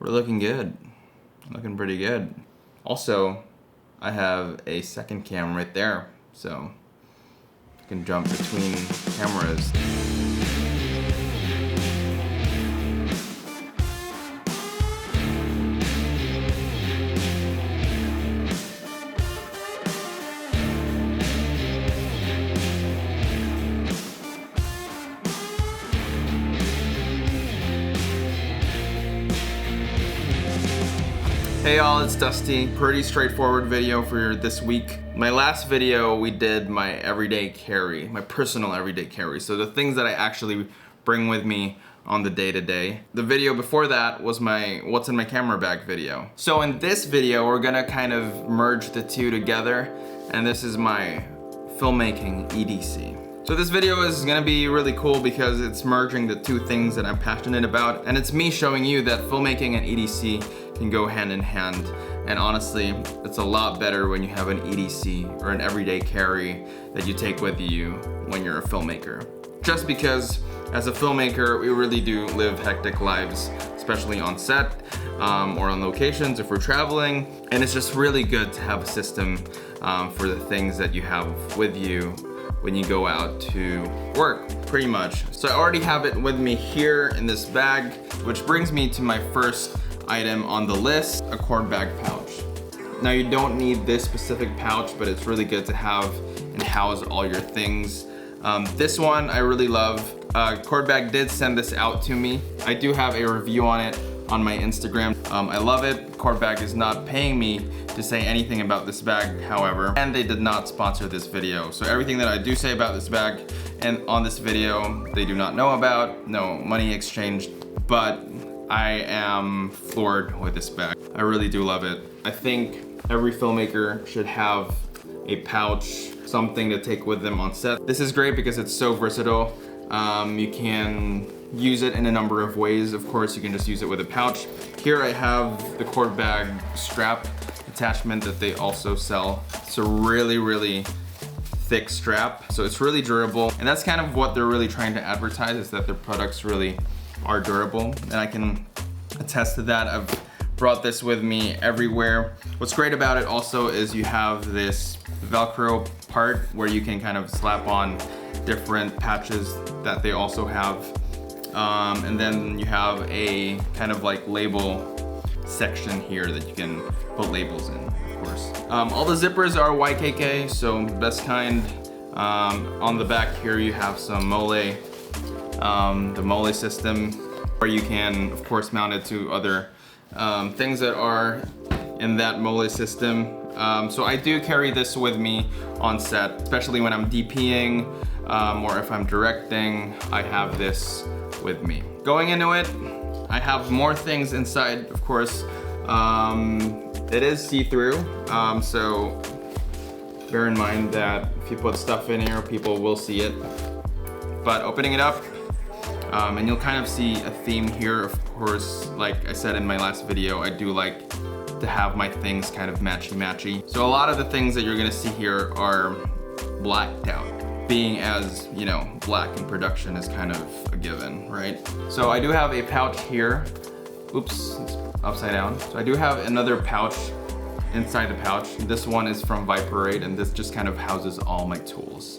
We're looking good. Looking pretty good. Also, I have a second cam right there, so I can jump between cameras. Hey y'all, it's Dusty. Pretty straightforward video for this week. My last video, we did my everyday carry, my personal everyday carry. So the things that I actually bring with me on the day-to-day. The video before that was my what's in my camera bag video. So in this video, we're gonna kind of merge the two together, and this is my filmmaking EDC. So this video is gonna be really cool because it's merging the two things that I'm passionate about, and it's me showing you that filmmaking and EDC can go hand in hand. And honestly, it's a lot better when you have an EDC or an everyday carry that you take with you when you're a filmmaker. Just because as a filmmaker, we really do live hectic lives, especially on set or on locations if we're traveling. And it's just really good to have a system for the things that you have with you when you go out to work, pretty much. So I already have it with me here in this bag, which brings me to my first item on the list, a cord bag pouch. Now you don't need this specific pouch, but it's really good to have and house all your things. This one I really love. Cord Bag did send this out to me. I do have a review on it on my Instagram. I love it. Cord Bag is not paying me to say anything about this bag, however, and they did not sponsor this video. So everything that I do say about this bag and on this video, they do not know about, no money exchanged, but I am floored with this bag. I really do love it. I think every filmmaker should have a pouch, something to take with them on set. This is great because it's so versatile. You can use it in a number of ways. Of course, you can just use it with a pouch. Here I have the cord bag strap attachment that they also sell. It's a really, really thick strap, so it's really durable. And that's kind of what they're really trying to advertise, is that their products really are durable, and I can attest to that. I've brought this with me everywhere. What's great about it also is you have this Velcro part where you can kind of slap on different patches that they also have. And then you have a kind of like label section here that you can put labels in, of course. All the zippers are YKK, so best kind. On the back here you have some mole, the mole system, where you can of course mount it to other things that are in that mole system. So I do carry this with me on set, especially when I'm DPing or if I'm directing. I have this with me. Going into it, I have more things inside, of course. It is see-through, so bear in mind that if you put stuff in here, people will see it. But opening it up, and you'll kind of see a theme here. Of course, like I said in my last video, I do like to have my things kind of matchy-matchy. So a lot of the things that you're gonna see here are blacked out, being as, you know, black in production is kind of a given, right? So I do have a pouch here. Oops, it's upside down. So I do have another pouch inside the pouch. This one is from VIPERADE, and this just kind of houses all my tools.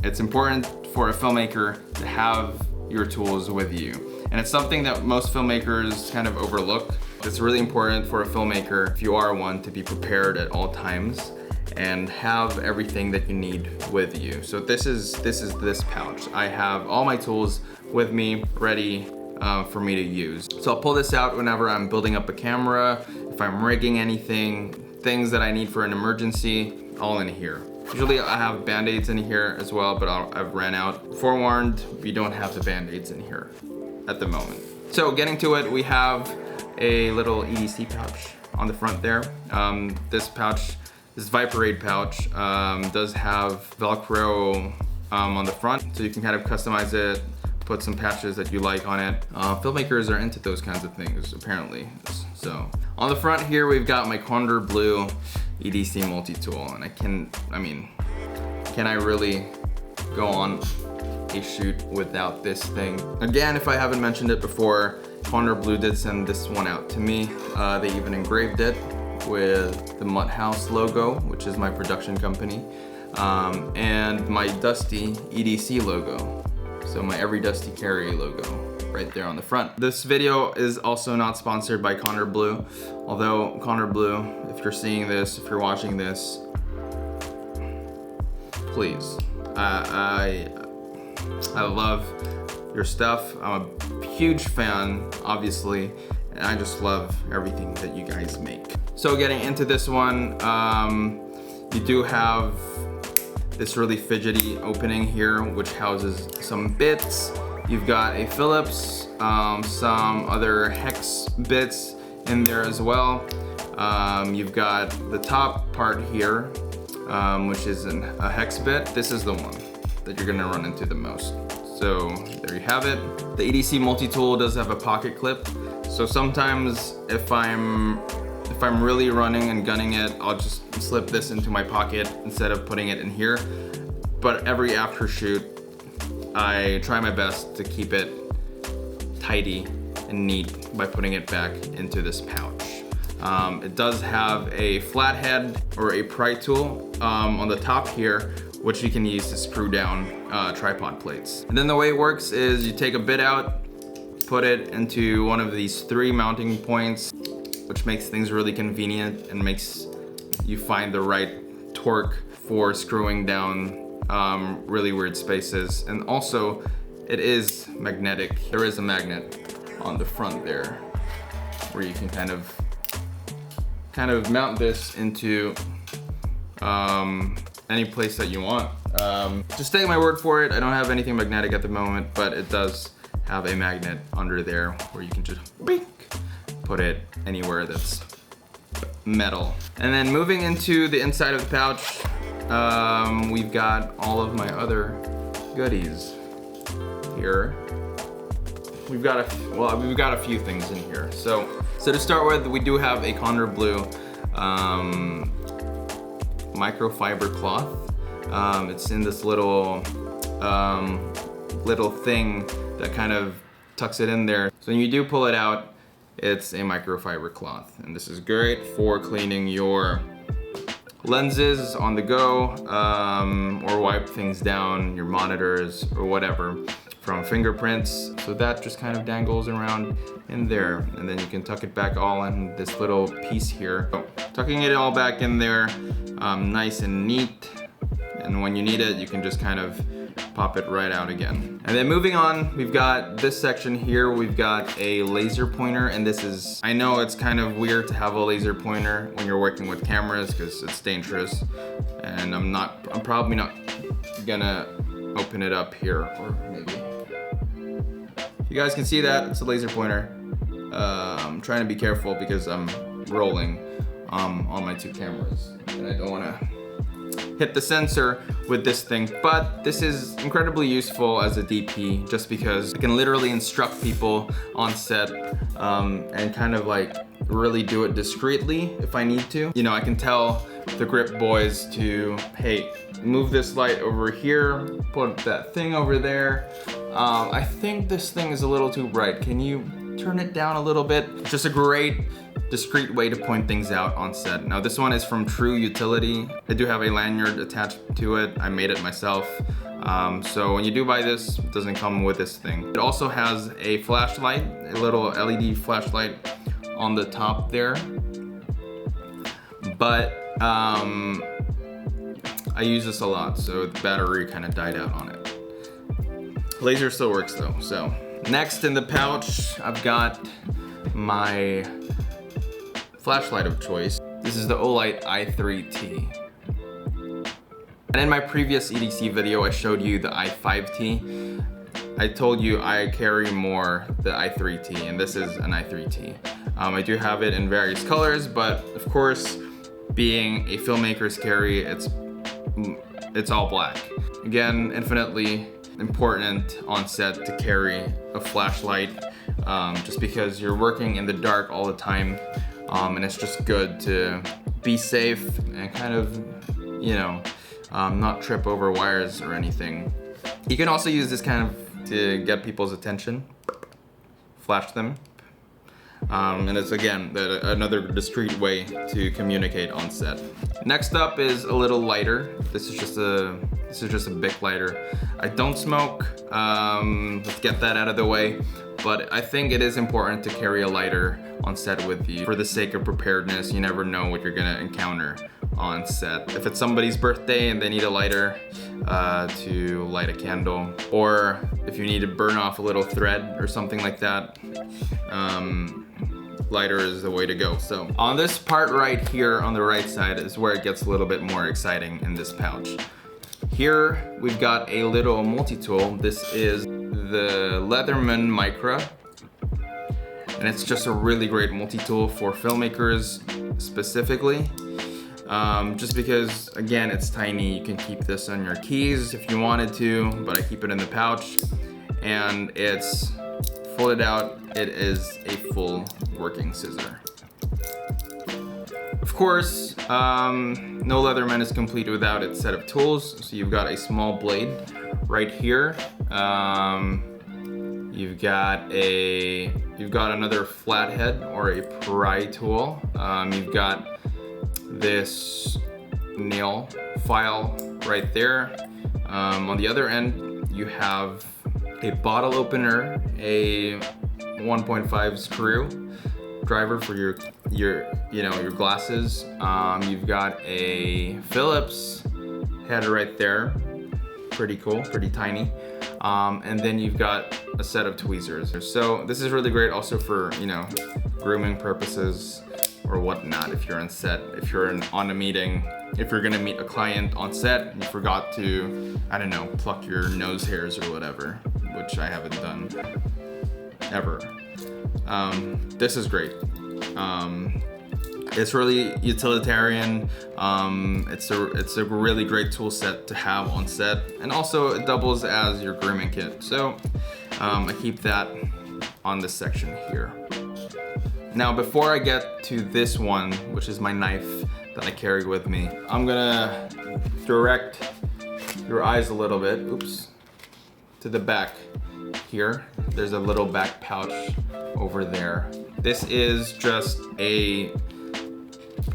It's important for a filmmaker to have your tools with you. And it's something that most filmmakers kind of overlook. It's really important for a filmmaker, if you are one, to be prepared at all times and have everything that you need with you. So this is this pouch. I have all my tools with me ready for me to use. So I'll pull this out whenever I'm building up a camera, if I'm rigging anything, things that I need for an emergency, all in here. Usually I have band-aids in here as well, but I've ran out. Forewarned, we don't have the band-aids in here at the moment. So getting to it, we have a little EDC pouch on the front there. This pouch, this VIPERADE pouch, does have Velcro on the front, so you can kind of customize it, put some patches that you like on it. Filmmakers are into those kinds of things, apparently. So on the front here, we've got my KONDOR blue EDC Multitool, and can I really go on a shoot without this thing? Again, if I haven't mentioned it before, KONDOR Blue did send this one out to me. They even engraved it with the Mutt House logo, which is my production company, and my Dusty EDC logo. So my Every Dusty Carry logo right there on the front. This video is also not sponsored by KONDOR Blue, although KONDOR Blue, if you're seeing this, if you're watching this, please. I love your stuff. I'm a huge fan, obviously, and I just love everything that you guys make. So getting into this one, you do have this really fidgety opening here, which houses some bits. You've got a Phillips, some other hex bits in there as well. You've got the top part here, which is a hex bit. This is the one that you're gonna run into the most. So there you have it. The EDC Multitool does have a pocket clip. So sometimes if I'm really running and gunning it, I'll just slip this into my pocket instead of putting it in here. But every after shoot, I try my best to keep it tidy and neat by putting it back into this pouch. It does have a flathead or a pry tool on the top here, which you can use to screw down tripod plates. And then the way it works is you take a bit out, put it into one of these 3 mounting points, which makes things really convenient and makes you find the right torque for screwing down really weird spaces. And also, it is magnetic. There is a magnet on the front there where you can kind of mount this into any place that you want. Just take my word for it. I don't have anything magnetic at the moment, but it does have a magnet under there where you can just put it anywhere that's metal. And then moving into the inside of the pouch, we've got all of my other goodies here. We've got a few things in here. So to start with, we do have a KONDOR Blue microfiber cloth. It's in this little thing that kind of tucks it in there. So when you do pull it out, it's a microfiber cloth, and this is great for cleaning your lenses on the go, or wipe things down, your monitors or whatever, from fingerprints. So that just kind of dangles around in there, and then you can tuck it back all in this little piece here. So, tucking it all back in there, nice and neat, and when you need it, you can just kind of pop it right out again. And then moving on, we've got this section here. We've got a laser pointer, and this is, I know it's kind of weird to have a laser pointer when you're working with cameras because it's dangerous, and I'm probably not gonna open it up here, or maybe. You guys can see that it's a laser pointer. I'm trying to be careful because I'm rolling on my 2 cameras, and I don't want to hit the sensor with this thing. But this is incredibly useful as a DP, just because I can literally instruct people on set and kind of like really do it discreetly if I need to. You know, I can tell the grip boys to, hey, move this light over here, put that thing over there. I think this thing is a little too bright. Can you turn it down a little bit? Just a great discreet way to point things out on set. Now this one is from True Utility. I do have a lanyard attached to it. I made it myself. So when you do buy this, it doesn't come with this thing. It also has a flashlight, a little LED flashlight on the top there. But I use this a lot, so the battery kind of died out on it. Laser still works though. So next in the pouch, I've got my flashlight of choice. This is the OLIGHT i3T. And in my previous EDC video, I showed you the i5T. I told you I carry more the i3T, and this is an i3T. I do have it in various colors, but of course, being a filmmaker's carry, it's all black. Again, infinitely important on set to carry a flashlight, just because you're working in the dark all the time, and it's just good to be safe and kind of, you know, not trip over wires or anything. You can also use this kind of to get people's attention, flash them, And it's again another discreet way to communicate on set. Next up is a little lighter. This is just a Bic lighter. I don't smoke. Let's get that out of the way. But I think it is important to carry a lighter on set with you for the sake of preparedness. You never know what you're gonna encounter on set. If it's somebody's birthday and they need a lighter to light a candle, or if you need to burn off a little thread or something like that, lighter is the way to go. So on this part right here on the right side is where it gets a little bit more exciting in this pouch. Here we've got a little multi-tool. This is the LEATHERMAN MICRA, and it's just a really great multi-tool for filmmakers specifically. Just because, again, it's tiny. You can keep this on your keys if you wanted to, but I keep it in the pouch, and it's folded out. It is a full working scissor. Of course, no Leatherman is complete without its set of tools. So you've got a small blade right here. You've got another flathead or a pry tool. You've got this nail file right there. On the other end, you have a bottle opener, a 1.5 screw driver for your glasses. You've got a Phillips head right there. Pretty cool, pretty tiny. And then you've got a set of tweezers. So this is really great also for, grooming purposes or whatnot. If you're on set, if you're on a meeting, if you're gonna meet a client on set and you forgot to, I don't know, pluck your nose hairs or whatever, which I haven't done ever. This is great. It's really utilitarian. It's a really great tool set to have on set, and also it doubles as your grooming kit. So I keep that on this section here. Now, before I get to this one, which is my knife that I carry with me, I'm gonna direct your eyes a little bit, oops, to the back here. There's a little back pouch over there. This is just a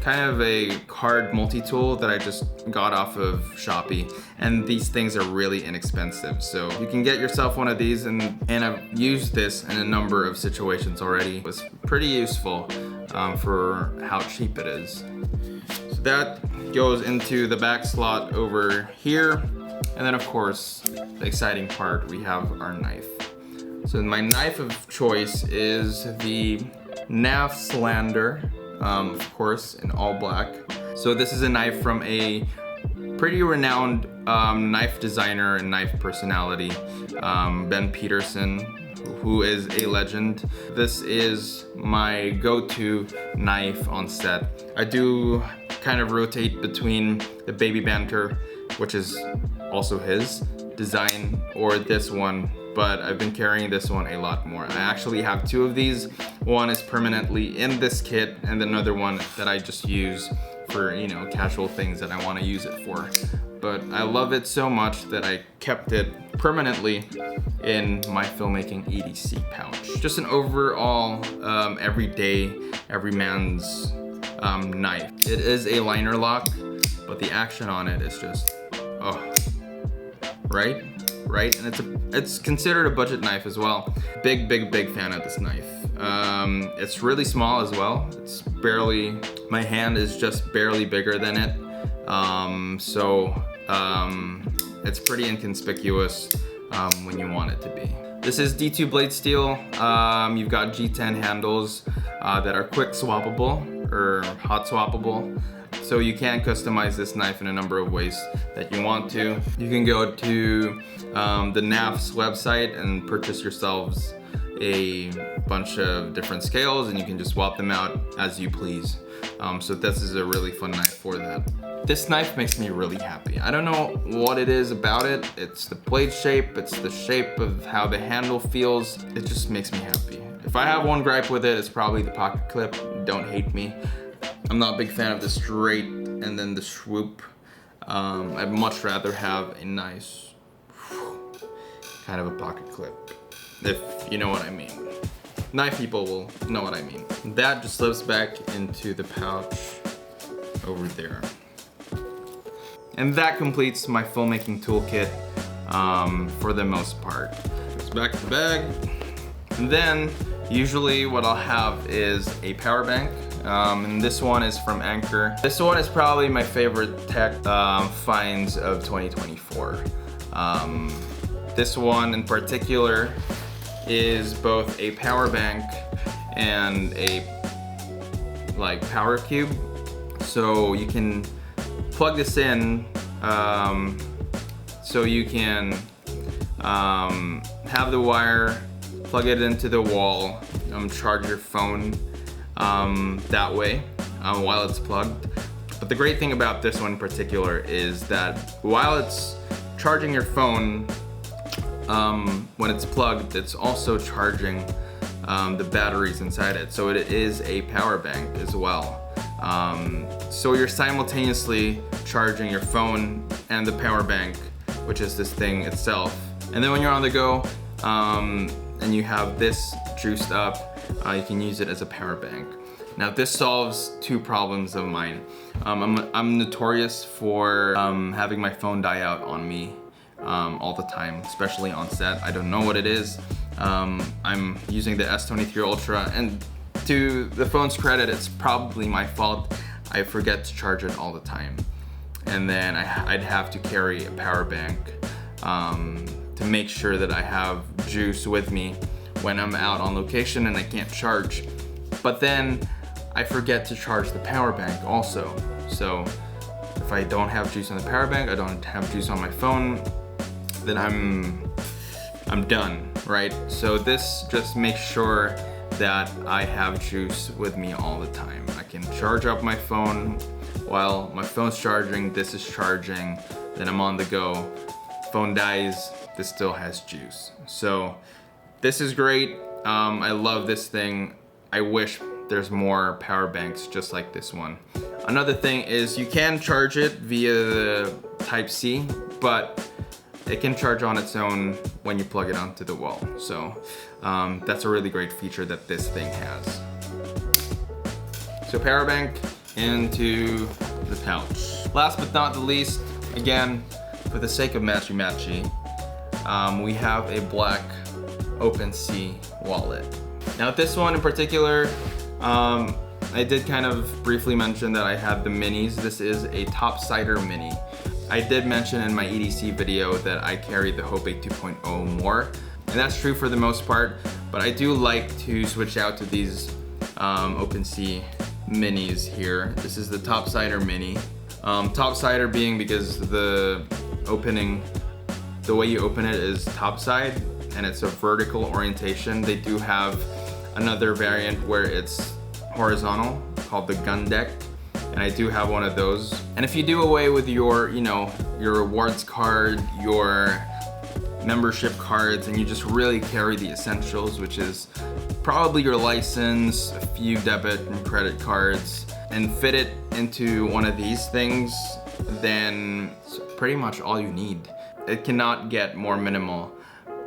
kind of a card multi-tool that I just got off of Shopee, and these things are really inexpensive, so you can get yourself one of these, and I've used this in a number of situations already. It's pretty useful for how cheap it is. So that goes into the back slot over here, and then of course the exciting part, we have our knife. So my knife of choice is the KNAFS Lander, of course, in all black. So this is a knife from a pretty renowned knife designer and knife personality, Ben Peterson, who is a legend. This is my go-to knife on set. I do kind of rotate between the Baby Banter, which is also his design, or this one, but I've been carrying this one a lot more. I actually have two of these. One is permanently in this kit, and another one that I just use for, casual things that I want to use it for. But I love it so much that I kept it permanently in my Filmmaking EDC pouch. Just an overall every man's knife. It is a liner lock, but the action on it is just, oh, right? And it's considered a budget knife as well. Big fan of this knife. It's really small as well. It's barely, my hand is just barely bigger than it. It's pretty inconspicuous when you want it to be. This is D2 blade steel. You've got G10 handles that are quick swappable or hot swappable. So you can customize this knife in a number of ways that you want to. You can go to the KNAFS website and purchase yourselves a bunch of different scales, and you can just swap them out as you please. So this is a really fun knife for that. This knife makes me really happy. I don't know what it is about it. It's the blade shape, it's the shape of how the handle feels. It just makes me happy. If I have one gripe with it, it's probably the pocket clip. Don't hate me. I'm not a big fan of the straight and then the swoop. I'd much rather have a nice kind of a pocket clip, if you know what I mean. knife people will know what I mean. That just slips back into the pouch over there. And that completes my filmmaking toolkit for the most part. It's back to the bag. And then usually what I'll have is a power bank. And this one is from ANKER. This one is probably my favorite tech finds of 2024. This one in particular is both a power bank and a power cube. So you can plug this in so you can have the wire, plug it into the wall, charge your phone that way while it's plugged. But the great thing about this one in particular is that while it's charging your phone, when it's plugged, it's also charging the batteries inside it. So it is a power bank as well. So you're simultaneously charging your phone and the power bank, which is this thing itself. And then when you're on the go and you have this juiced up, you can use it as a power bank. Now this solves two problems of mine. I'm notorious for having my phone die out on me all the time, especially on set. I don't know what it is. I'm using the S23 Ultra, and to the phone's credit, it's probably my fault. I forget to charge it all the time. And then I'd have to carry a power bank to make sure that I have juice with me when I'm out on location and I can't charge. But then I forget to charge the power bank also. So if I don't have juice on the power bank, I don't have juice on my phone, then I'm done, right? So this just makes sure that I have juice with me all the time. I can charge up my phone while my phone's charging, this is charging, then I'm on the go. Phone dies, this still has juice. So this is great. I love this thing. I wish there's more power banks just like this one. Another thing is you can charge it via the Type-C, but it can charge on its own when you plug it onto the wall. So that's a really great feature that this thing has. So power bank into the pouch. Last but not the least, again, for the sake of matchy-matchy, we have a black OpenSea wallet. Now this one in particular, I did kind of briefly mention that I had the minis. This is a TOPSIDER mini. I did mention in my EDC video that I carry the Hope 8 2.0 more, and that's true for the most part, but I do like to switch out to these OpenSea minis here. This is the TOPSIDER mini. TOPSIDER being because the way you open it is topside, and it's a vertical orientation. They do have another variant where it's horizontal called the gun deck, and I do have one of those. And if you do away with your, your rewards card, your membership cards, and you just really carry the essentials, which is probably your license, a few debit and credit cards, and fit it into one of these things, then it's pretty much all you need. It cannot get more minimal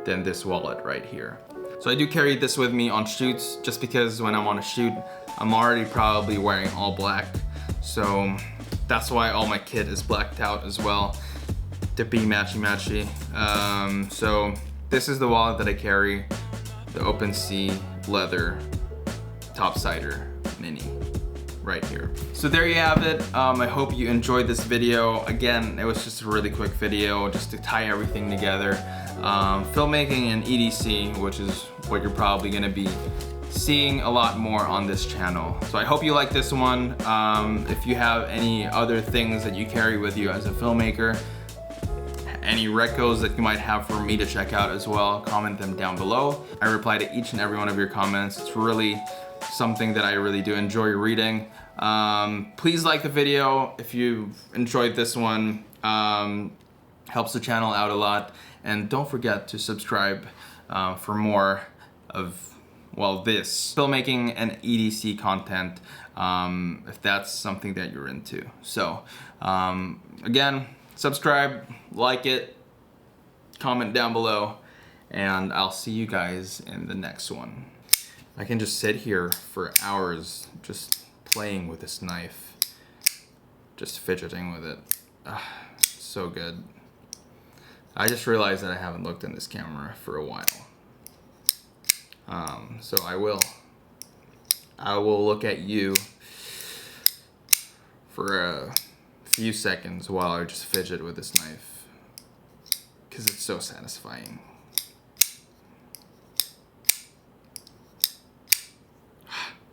than this wallet right here. So I do carry this with me on shoots, just because when I'm on a shoot, I'm already probably wearing all black. So that's why all my kit is blacked out as well, to be matchy-matchy. So this is the wallet that I carry, the OpenSea leather TOPSIDER mini right here. So there you have it. I hope you enjoyed this video. Again, it was just a really quick video just to tie everything together. Filmmaking and EDC, which is what you're probably gonna be seeing a lot more on this channel. So I hope you like this one. If you have any other things that you carry with you as a filmmaker, any recos that you might have for me to check out as well, comment them down below. I reply to each and every one of your comments. It's really something that I really do enjoy reading. Please like the video if you enjoyed this one. Helps the channel out a lot. And don't forget to subscribe for more of, well, this filmmaking and EDC content, if that's something that you're into. So again, subscribe, like it, comment down below, and I'll see you guys in the next one. I can just sit here for hours just playing with this knife, just fidgeting with it. So good. I just realized that I haven't looked in this camera for a while. So I will look at you for a few seconds while I just fidget with this knife, because it's so satisfying.